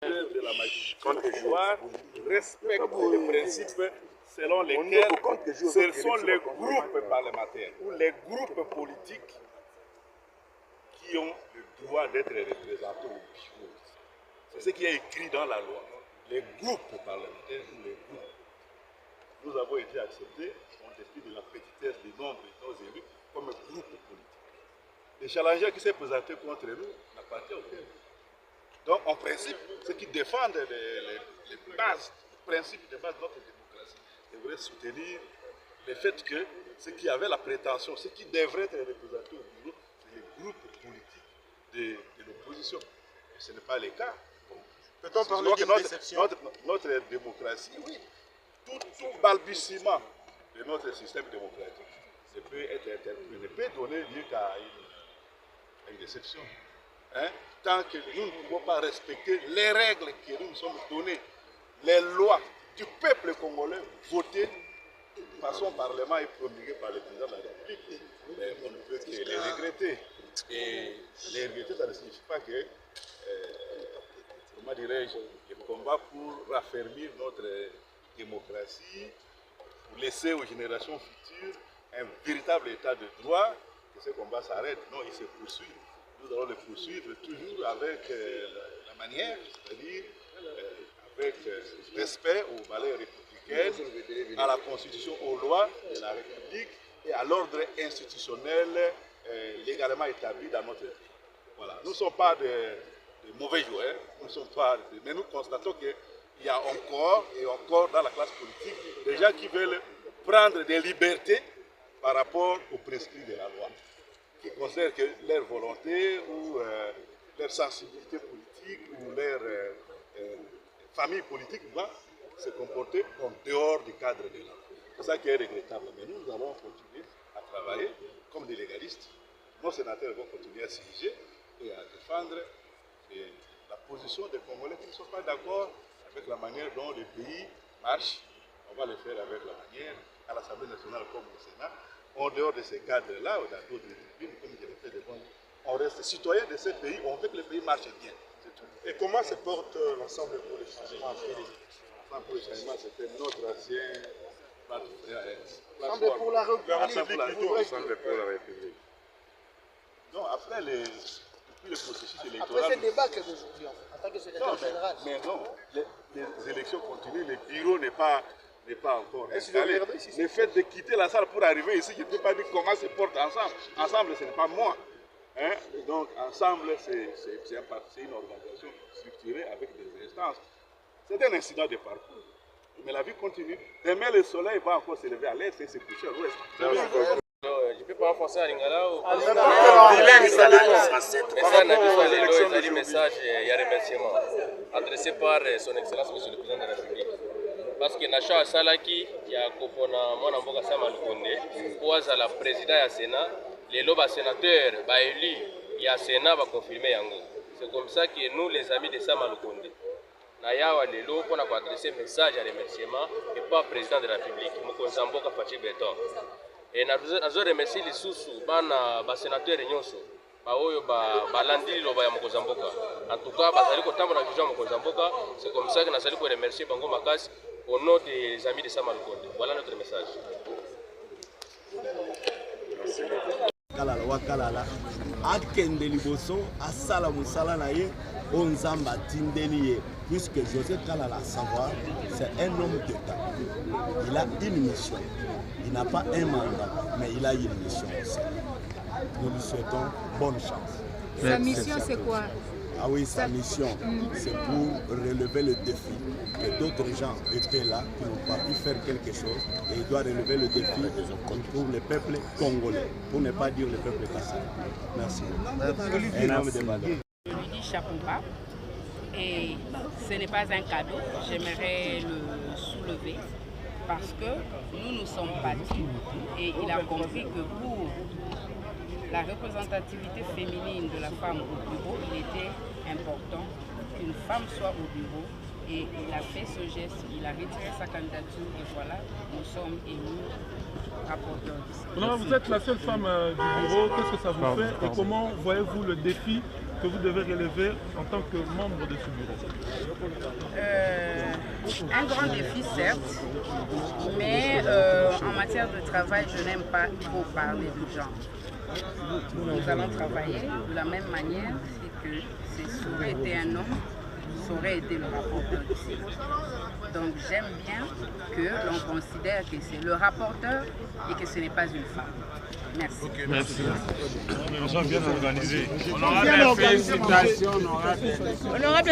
de la magistrature respectent les principes selon lesquels ce sont les groupes parlementaires ou les groupes politiques qui ont le droit d'être représentés au bureau. C'est ce qui est écrit dans la loi. Les groupes parlementaires ou les groupes. Nous avons été acceptés en dépit de la petitesse du nombre de nos élus comme groupe politique. Le challenger qui s'est présenté contre nous n'appartient aucun. Donc, en principe, ceux qui défendent les bases, les principes de base de notre démocratie, devraient soutenir le fait que ceux qui avaient la prétention, ceux qui devraient être représentés au bureau, c'est les groupes politiques de l'opposition. Et ce n'est pas le cas. Peut-on parler d'une déception? Notre démocratie, oui. Tout balbutiement de notre système démocratique ne peut donner lieu qu'à une déception. Hein? Tant que nous ne pouvons pas respecter les règles que nous nous sommes données, les lois du peuple congolais votées par son parlement et promulguées par le président de la République, mais on ne peut que les regretter. Et les regretter, ça ne signifie pas que, comment dirais-je, le combat pour raffermir notre démocratie, pour laisser aux générations futures un véritable état de droit, que ce combat s'arrête. Non, il se poursuit. Nous allons le poursuivre toujours avec la manière, c'est-à-dire avec respect aux valeurs républicaines, à la Constitution, aux lois de la République et à l'ordre institutionnel légalement établi dans notre pays. Voilà. Nous ne sommes pas de mauvais joueurs, nous ne sommes pas mais nous constatons qu'il y a encore et encore dans la classe politique des gens qui veulent prendre des libertés par rapport aux prescrits de la loi, qui considèrent que leur volonté ou leur sensibilité politique ou leur famille politique va se comporter en dehors du cadre de la loi. C'est ça qui est regrettable. Mais nous allons continuer à travailler comme des légalistes. Nos sénateurs vont continuer à siéger et à défendre la position des Congolais qui ne sont pas d'accord avec la manière dont le pays marche. On va le faire avec la manière à l'Assemblée nationale comme au Sénat. En dehors de ces cadres-là, ou dans d'autres disciplines, comme je l'ai fait devant nous, on reste citoyen de ce pays, on veut que le pays marche bien. Et comment se porte l'ensemble pour le changement après les élections? L'ensemble pour le changement, c'était notre ancien L'ensemble pour la République. L'ensemble pour la République. Non, après depuis le processus électoral. Après ce débat que d'aujourd'hui, en tant que secrétaire général. Mais non, les élections continuent, le bureau n'est pas encore installé. Le fait de quitter la salle pour arriver ici, je ne peux pas dire comment se porte ensemble. Ensemble, ce n'est pas moi. Hein? Donc, ensemble, c'est une organisation structurée avec des instances. C'est un incident de parcours. Mais la vie continue. Demain, le soleil va encore se lever à l'est et se coucher à l'ouest. Je ne peux pas forcer à Lingala ou message et remerciement adressé par son Excellence Monsieur le Président de la République. Parce que Nacha Salaki, il y a Kopona Mwanamboka Samalukonde, pour la président du Sénat, les lobes sénateurs, élus, il y a Sénat va confirmer Yango. C'est comme ça que nous, les amis de Samalukonde, Nayawa les lobes, on a adressé un message à remerciement et pas président de la République, Mokonzamboka Fachi Beton. Et nous remercié les sous-sous, les sénateurs et Nyonso. Balandi loba ya Mokonzamboka. En tout cas, bazali kotamba na vision Mokonzamboka, c'est comme ça que nous allons remercier Bango Makasi au nom des amis de Samalukonde. Voilà notre message. Kalala wakalala akende liboso asala musala na ye onzamba tindeli ye puisque José Kalala savoir c'est un homme d'État. Il a une mission. Il n'a pas un mandat, mais il a une mission aussi. Nous lui souhaitons bonne chance. Sa mission c'est quoi? Ah oui, sa mission, c'est pour relever le défi. Que d'autres gens étaient là, qui n'ont pas pu faire quelque chose. Et il doit relever le défi pour le peuple congolais, pour ne pas dire le peuple kassai. Merci. Un homme de valeur. Je lui dis chapeau bas. Et ce n'est pas un cadeau, j'aimerais le soulever. Parce que nous sommes battus et il a compris que pour la représentativité féminine de la femme au bureau, il était important qu'une femme soit au bureau et il a fait ce geste, il a retiré sa candidature et voilà, nous sommes élus rapporteurs. Vous êtes la seule femme du bureau, qu'est-ce que ça vous fait et comment voyez-vous le défi que vous devez relever en tant que membre de ce bureau? Un grand défi, certes, mais en matière de travail, je n'aime pas trop parler de genre. Nous allons travailler de la même manière, c'est que ça aurait été un homme, ça aurait été le rapporteur du Sénat. Donc j'aime bien que l'on considère que c'est le rapporteur et que ce n'est pas une femme. Merci. Okay, merci. On a bien organisé. Félicitations, honorable.